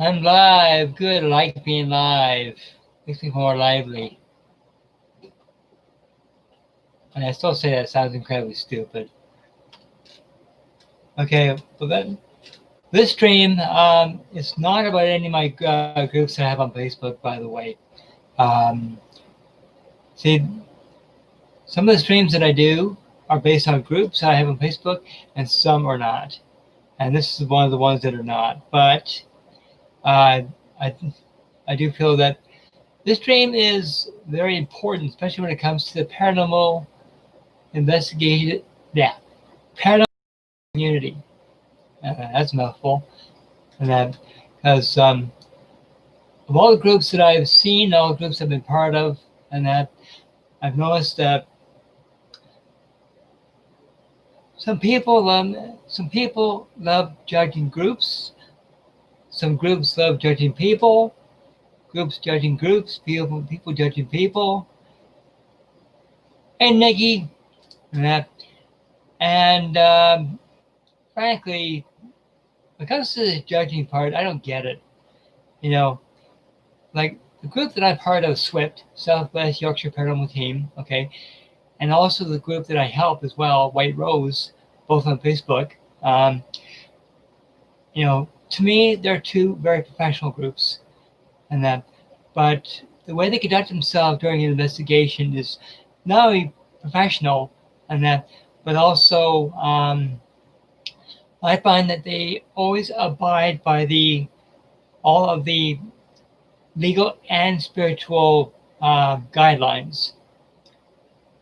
I'm live. Good. I like being live. Makes me more lively. And I still say that sounds incredibly stupid. Okay, but then this stream is not about any of my groups that I have on Facebook, by the way. See, some of the streams that I do are based on groups I have on Facebook, and some are not. And this is one of the ones that are not. But I do feel that this stream is very important, especially when it comes to the paranormal investigation, paranormal community. That's a mouthful. And that because of all the groups that I've seen, all the groups I've been part of, and that I've noticed that some people love judging groups. Some groups love judging people. Groups judging groups. People judging people. And Nikki, and that. And frankly, when it comes to the judging part, I don't get it. You know, like the group that I'm part of, SWYPT, Southwest Yorkshire Paranormal Team, okay, and also the group that I help as well, White Rose, both on Facebook. You know, to me, they're two very professional groups, and that. But the way they conduct themselves during an investigation is not only professional, and that, but also I find that they always abide by all of the legal and spiritual guidelines,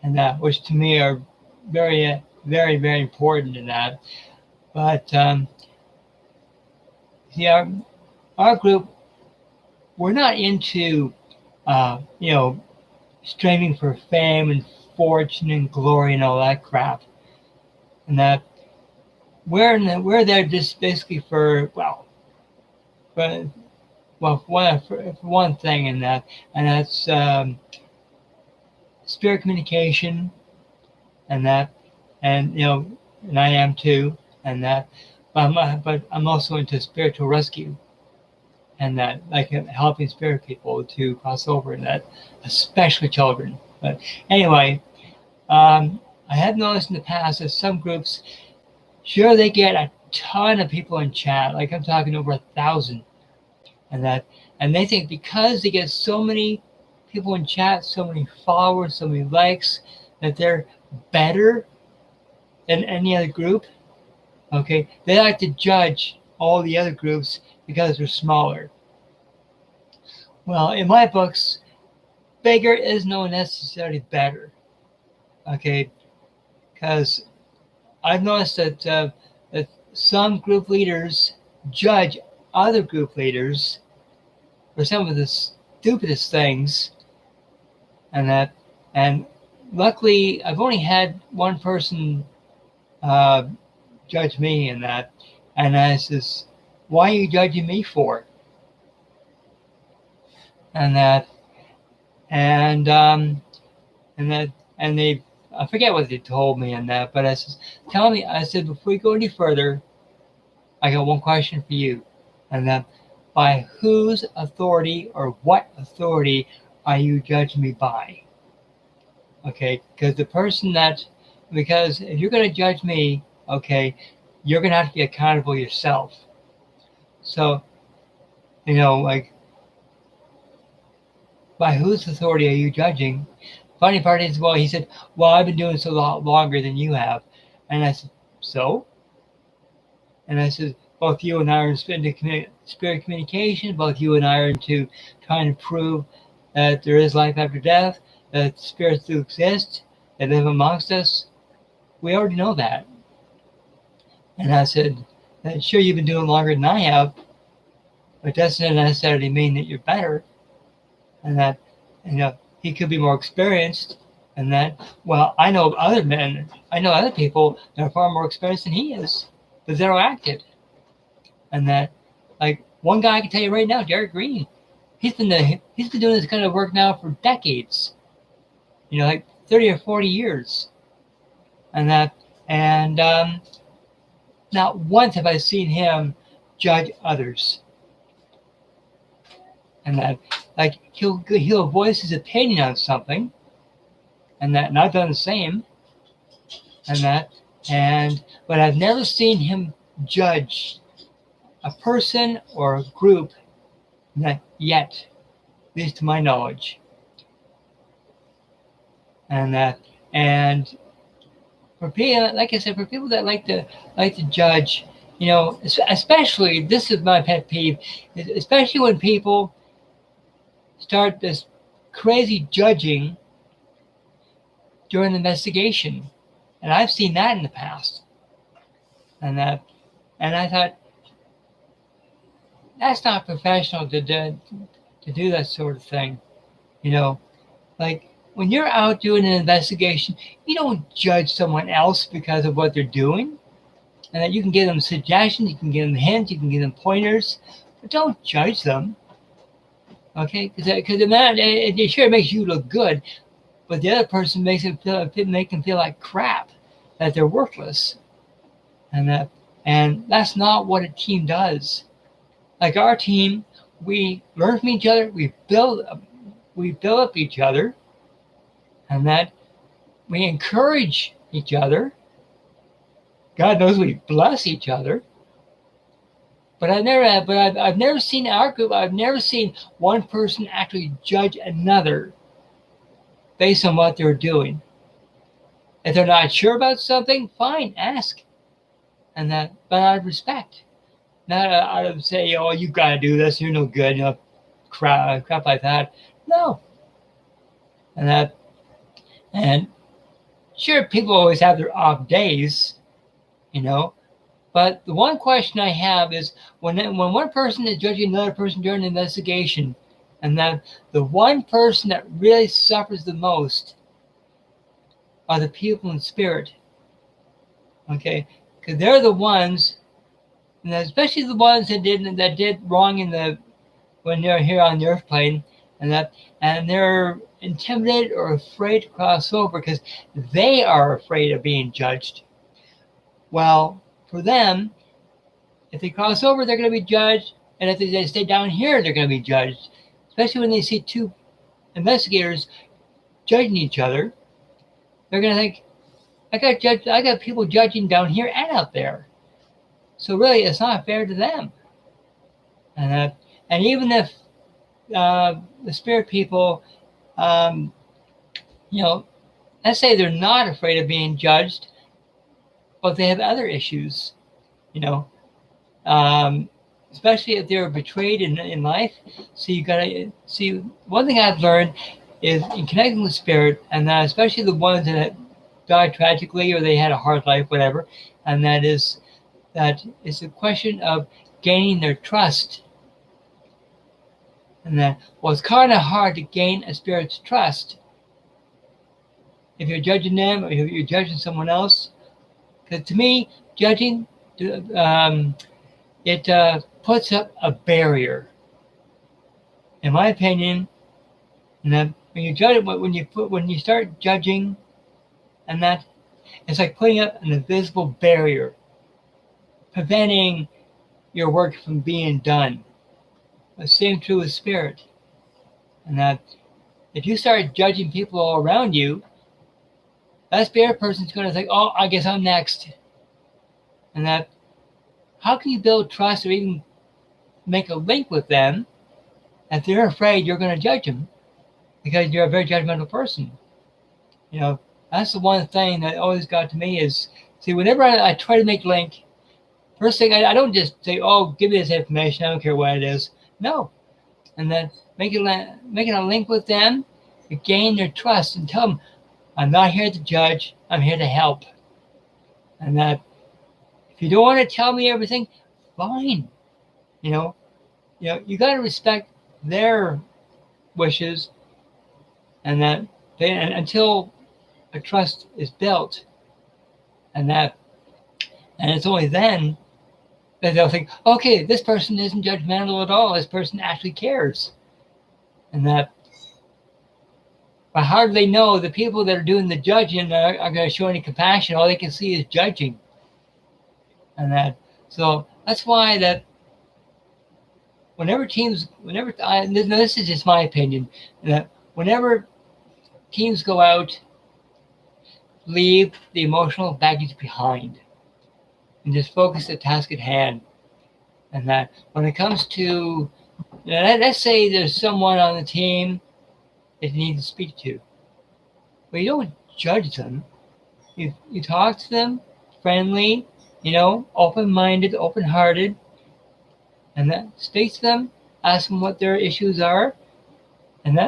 and that, which to me are very, very, very important in that. But see, our group, we're not into striving for fame and fortune and glory and all that crap, and that we're there just basically for one thing, in that, and that's spirit communication, and that, and and I am too, and that, but I'm also into spiritual rescue, and that, like, helping spirit people to cross over, and that, especially children. But anyway, I have noticed in the past that some groups, sure, they get a ton of people in chat, like I'm talking over 1,000, and that, and they think because they get so many people in chat, so many followers, so many likes, that they're better than any other group. Okay, they like to judge all the other groups because they're smaller. Well, in my books, bigger is not necessarily better. Okay, because I've noticed that some group leaders judge other group leaders for some of the stupidest things, and luckily I've only had one person judge me in that, and I says, "Why are you judging me for?" And that, and they, I forget what they told me in that, but I says, "Tell me," I said, "before we go any further, I got one question for you, and that, by whose authority or what authority are you judging me by?" Okay, because if you're going to judge me, okay, you're going to have to be accountable yourself. So, like, by whose authority are you judging? Funny part is, well, he said, "Well, I've been doing this a lot longer than you have." And I said, "So?" And I said, "Both you and I are into spirit communication. Both you and I are into trying to prove that there is life after death, that spirits do exist, that live amongst us. We already know that." And I said, "Sure, you've been doing it longer than I have, but that doesn't necessarily mean that you're better." And that, he could be more experienced. And that, well, I know other people that are far more experienced than he is, but they're active. And that, like, one guy I can tell you right now, Derek Green, he's been doing this kind of work now for decades, like 30 or 40 years. And that, and not once have I seen him judge others. and that like he'll voice his opinion on something, and that, and I've done the same, and that, and but I've never seen him judge a person or a group yet, at least to my knowledge. And that, and for people, like I said, for people that like to judge, you know, especially, this is my pet peeve, especially when people start this crazy judging during the investigation, and I've seen that in the past, and that, and I thought, that's not professional to do that sort of thing, you know, like when you're out doing an investigation, you don't judge someone else because of what they're doing, and that you can give them suggestions, you can give them hints, you can give them pointers, but don't judge them, okay? Because it sure makes you look good, but the other person make them feel like crap, that they're worthless, and that's not what a team does. Like our team, we learn from each other, we build up each other, and that we encourage each other. God knows we bless each other. But I've never seen our group. I've never seen one person actually judge another based on what they're doing. If they're not sure about something, fine, ask, and that, but out of respect, not out of say, oh, you got to do this, you're no good, you know, crap like that. No, and that, and sure, people always have their off days, you know. But the one question I have is when one person is judging another person during an investigation, and then the one person that really suffers the most are the people in spirit. Okay, because they're the ones, and especially the ones that did wrong when they're here on the earth plane, and they're intimidated or afraid to cross over because they are afraid of being judged. Well, for them, if they cross over, they're going to be judged, and if they stay down here, they're going to be judged. Especially when they see two investigators judging each other, they're going to think, I got people judging down here and out there. So really, it's not fair to them. And even if the spirit people, you know, let's say they're not afraid of being judged, but they have other issues, you know, especially if they're betrayed in life. So you gotta see, one thing I've learned is in connecting with spirit, and that especially the ones that died tragically or they had a hard life, whatever, and that it's a question of gaining their trust. And that, well, it's kind of hard to gain a spirit's trust if you're judging them or if you're judging someone else. Because to me, judging, it puts up a barrier, in my opinion. And that when you judge, when you start judging, and that, it's like putting up an invisible barrier, preventing your work from being done. The same true with spirit. And that if you start judging people all around you, that spirit person's going to think, oh, I guess I'm next. And that, how can you build trust or even make a link with them if they're afraid you're going to judge them because you're a very judgmental person? You know, that's the one thing that always got to me is, see, whenever I try to make a link, first thing, I don't just say, oh, give me this information, I don't care what it is. No. And then making a link with them to gain their trust and tell them, I'm not here to judge, I'm here to help. And that if you don't want to tell me everything, fine. You know, you got to respect their wishes, and that until a trust is built, and it's only then that they'll think, okay, this person isn't judgmental at all. This person actually cares. And that, but how do they know the people that are doing the judging are going to show any compassion? All they can see is judging. And that, so that's why that this is just my opinion, that whenever teams go out, leave the emotional baggage behind and just focus the task at hand. And that when it comes to, let's say there's someone on the team that you need to speak to, but you don't judge them. You talk to them friendly, open-minded, open-hearted, and that speak to them, ask them what their issues are, and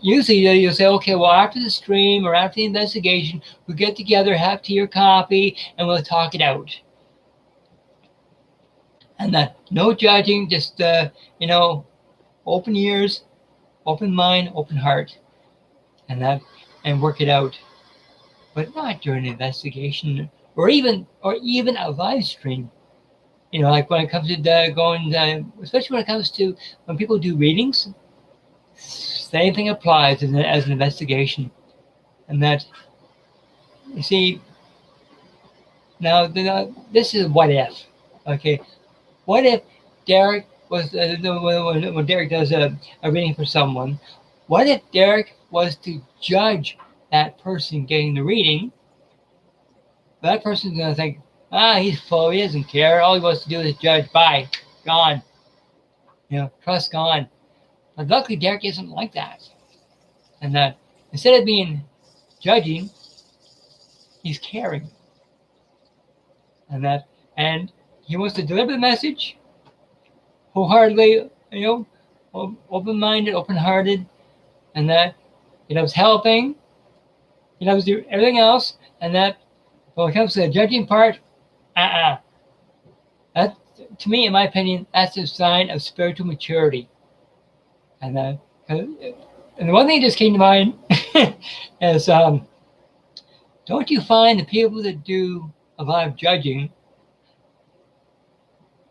usually you'll say, okay, well, after the stream or after the investigation, we'll get together, have tea or coffee, and we'll talk it out. And that no judging, just open ears, open mind, open heart, and work it out. But not during an investigation or even a live stream. Like when it comes to especially when it comes to when people do readings, same thing applies as an investigation. And that, you see, now this is what if, okay? What if Derek was, when Derek does a reading for someone, what if Derek was to judge that person getting the reading? That person's going to think, he's full, he doesn't care, all he wants to do is judge, bye, gone. Trust gone. But luckily, Derek isn't like that. And that instead of being judging, he's caring. And he wants to deliver the message wholeheartedly, open-minded, open-hearted, and that he loves helping, he loves do everything else, and that when it comes to the judging part, that, to me, in my opinion, that's a sign of spiritual maturity. And the one thing that just came to mind is, don't you find the people that do a lot of judging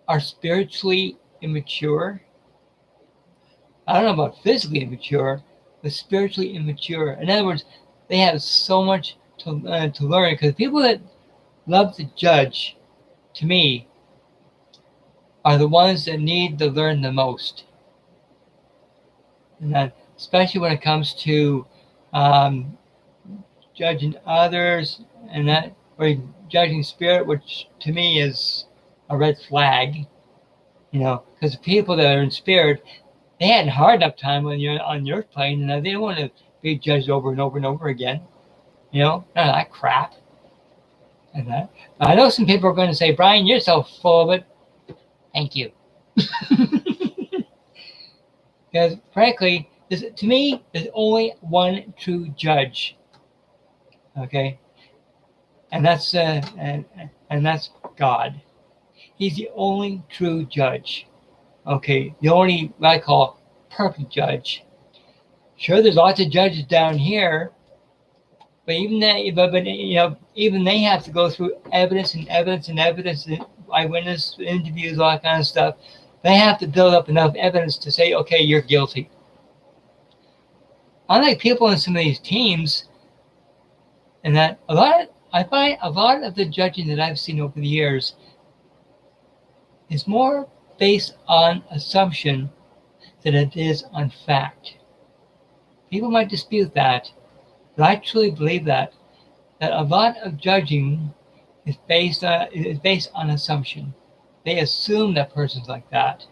are spiritually immature? I don't know about physically immature, but spiritually immature. In other words, they have so much to learn, because people that love to judge, to me, are the ones that need to learn the most. And that, especially when it comes to judging others, and that, or judging spirit, which to me is a red flag. Because the people that are in spirit, they had a hard enough time when you're on the earth plane, and they don't want to be judged over and over and over again. None of that crap. And that. I know some people are going to say, Brian, you're so full of it. Thank you. Because frankly, to me, there's only one true judge. Okay, and that's God. He's the only true judge. Okay, the only what I call perfect judge. Sure, there's lots of judges down here, but even they have to go through evidence and eyewitness interviews, all that kind of stuff. They have to build up enough evidence to say, okay, you're guilty. Unlike people in some of these teams, and that I find a lot of the judging that I've seen over the years is more based on assumption than it is on fact. People might dispute that, but I truly believe that a lot of judging is based on assumption. They assume that person's like that.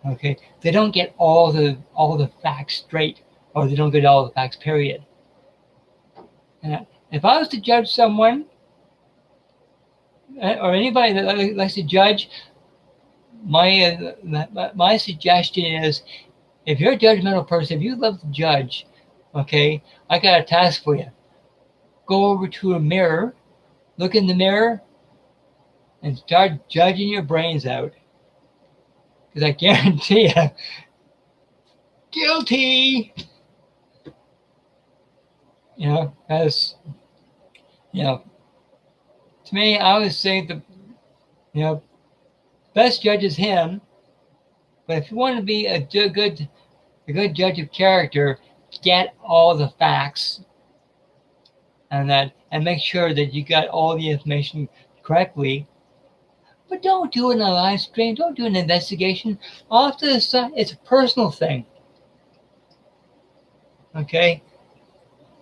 Okay, they don't get all the facts straight, or they don't get all the facts, period. And if I was to judge someone, or anybody that likes to judge, my suggestion is, if you're a judgmental person, if you love to judge, okay, I got a task for you. Go over to a mirror, look in the mirror, and start judging your brains out. Because I guarantee you, guilty. Because, to me, I always think the best judge is him. But if you want to be a good judge of character, get all the facts, and make sure that you got all the information correctly. But don't do it in a live stream. Don't do an investigation. Off to the side. It's a personal thing. Okay?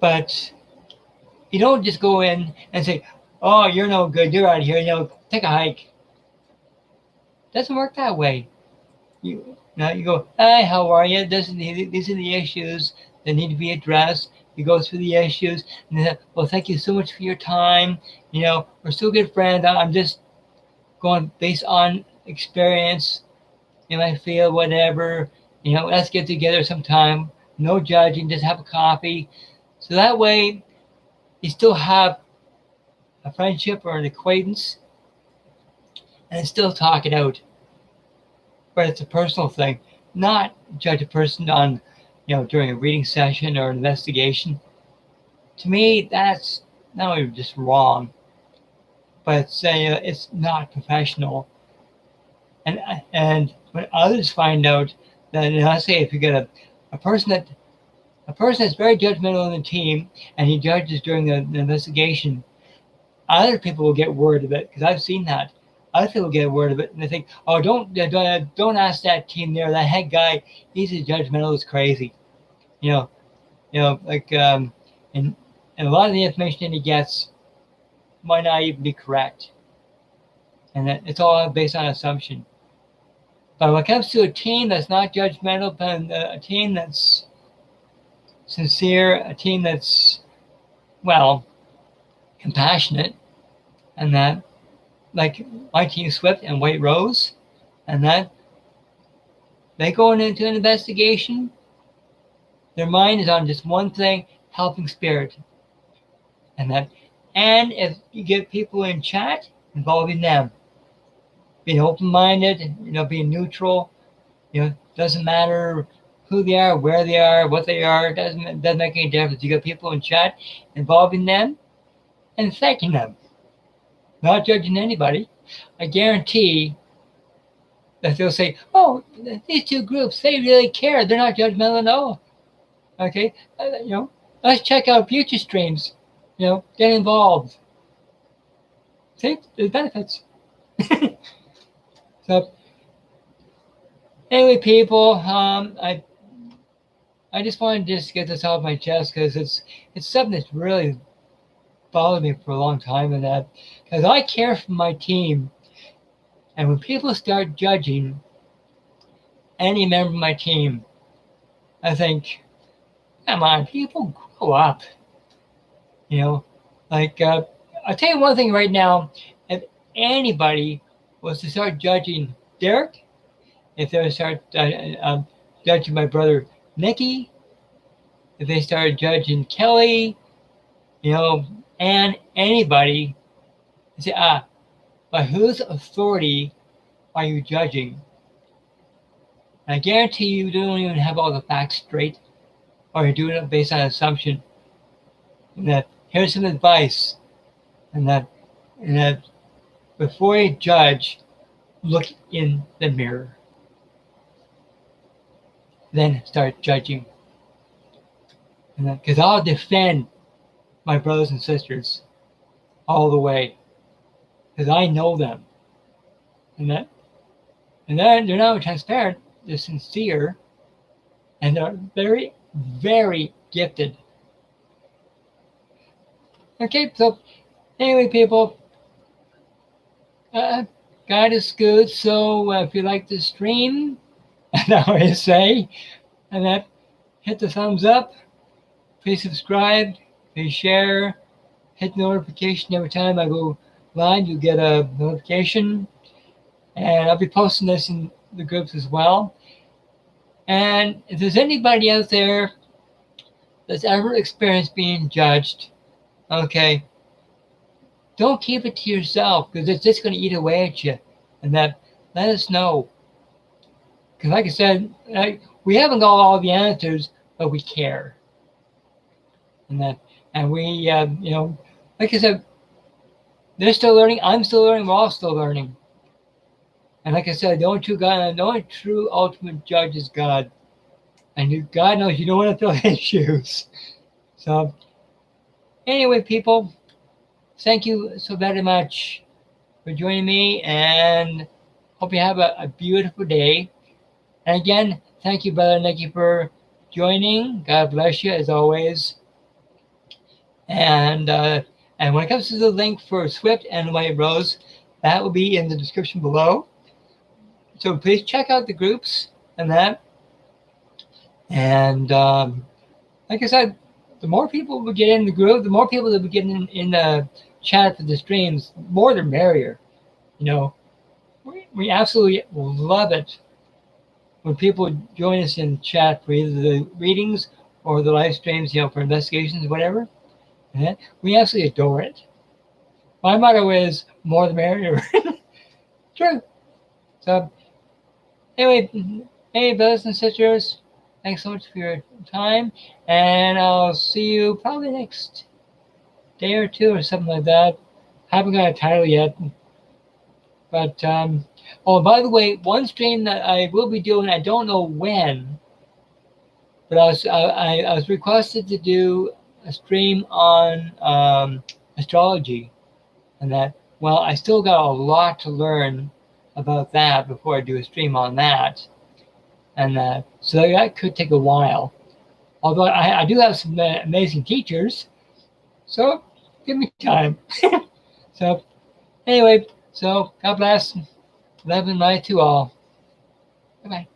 But you don't just go in and say, oh, you're no good. You're out of here. Take a hike. It doesn't work that way. You go, hi, how are you? These are the issues that need to be addressed. You go through the issues. And then, well, thank you so much for your time. We're still good friends. I'm just going based on experience in my field, whatever. Let's get together sometime. No judging, just have a coffee. So that way, you still have a friendship or an acquaintance and still talk it out. But it's a personal thing. Not judge a person on, during a reading session or an investigation. To me, that's not only just wrong, but it's not professional. And when others find out that, I say, if you get a person that's very judgmental in the team and he judges during an investigation, other people will get word of it, because I've seen that. Other people get word of it and they think, oh, don't ask that team there. That head guy, he's as judgmental as crazy. And a lot of the information that he gets might not even be correct. And that it's all based on assumption. But when it comes to a team that's not judgmental, but a team that's sincere, a team that's, compassionate, and that, like my team, SWYPT and White Rose, and that they go into an investigation, their mind is on just one thing, helping spirit. And if you get people in chat, involving them. Being open-minded, being neutral, doesn't matter who they are, where they are, what they are, doesn't make any difference. You got people in chat, involving them and thanking them. Not judging anybody. I guarantee that they'll say, oh, these two groups, they really care. They're not judgmental at all. Okay? Let's check out future streams. Get involved. See? There's benefits. So, anyway, people, I just wanted to just get this off my chest, because it's something that's really bothered me for a long time, and that because I care for my team, and when people start judging any member of my team, I think, come on, people, grow up. I'll tell you one thing right now. If anybody was to start judging Derek, if they were to start judging my brother Nicky, if they started judging Kelly, and anybody, you say, by whose authority are you judging? And I guarantee you don't even have all the facts straight, or you're doing it based on assumption. And that here's some advice, and that before you judge, look in the mirror. Then start judging. Because I'll defend my brothers and sisters all the way, because I know them, and they're not transparent. They're sincere, and they're very, very gifted. Okay, so anyway, people, God is good. So if you like the stream, and I always say, and hit the thumbs up, please subscribe, please share, hit the notification every time I go live. You get a notification, and I'll be posting this in the groups as well. And if there's anybody out there that's ever experienced being judged, okay, don't keep it to yourself, because it's just going to eat away at you. And let us know. Because like I said, we haven't got all the answers, but we care. And we, like I said, they're still learning. I'm still learning. We're all still learning. And like I said, the only true ultimate judge is God. And God knows you don't want to fill his shoes. So, anyway, people, thank you so very much for joining me, and hope you have a beautiful day. And again, thank you, Brother Nicky, for joining. God bless you as always. And when it comes to the link for SWYPT and White Rose, that will be in the description below. So please check out the groups and that. And like I said, the more people we get in the group, the more people that we get in the chat for the streams, the more the merrier. You know, we absolutely love it when people join us in chat for either the readings or the live streams, you know, for investigations, whatever. Yeah, we absolutely adore it. My motto is more the merrier. True. So anyway, hey, brothers and sisters, thanks so much for your time, and I'll see you probably next day or two or something like that. Haven't got a title yet, but oh, by the way, one stream that I will be doing, I don't know when, but I was requested to do a stream on astrology, and that. Well, I still got a lot to learn about that before I do a stream on that, and so that could take a while. Although I do have some amazing teachers, so give me time. So anyway, so God bless. Love and light to all. Bye-bye.